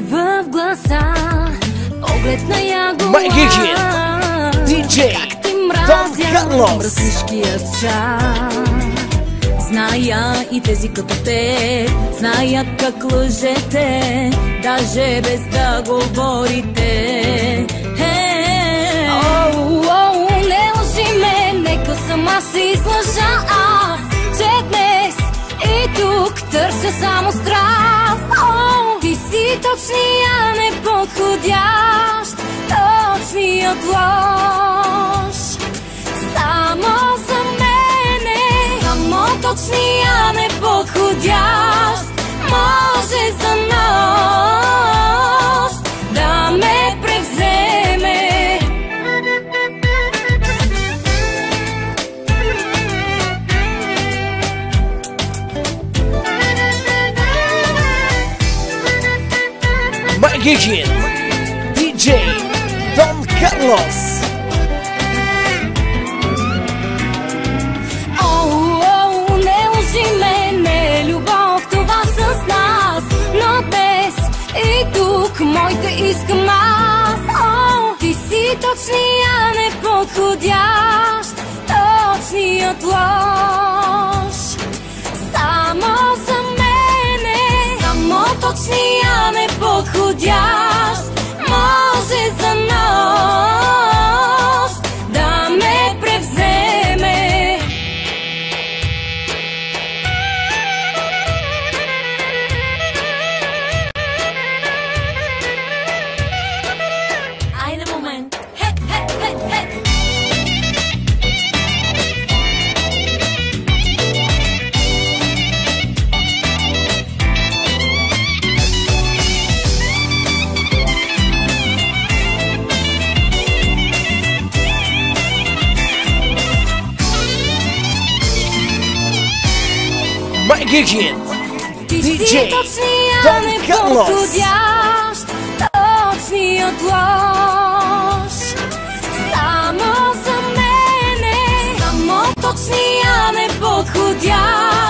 В гласа, поглед на ягола, как ти мразя мръснишкият чар. Зная и тези като те, знаят как лъжете, даже без да говорите. Не лъжи ме, нека сама се излъжа аз, че днес и тук търся само страст. Ти си точния неподходящ, точният лош. Само за мене, само точния неподходящ може за нощ да ме превземе. Magician, DJ Don Carlos. Не лъжи ме, не е любов това с нас, но днес и тук моите искам аз. Ти си точния неподходящ, точният лош. Само за мене, само точния неподходящ може за нощ да ме превземе. Айде момент, хе, хе, хе, хе. Magician, DJ Don Carlos. Точният лош. Само за мене, само точния неподходящ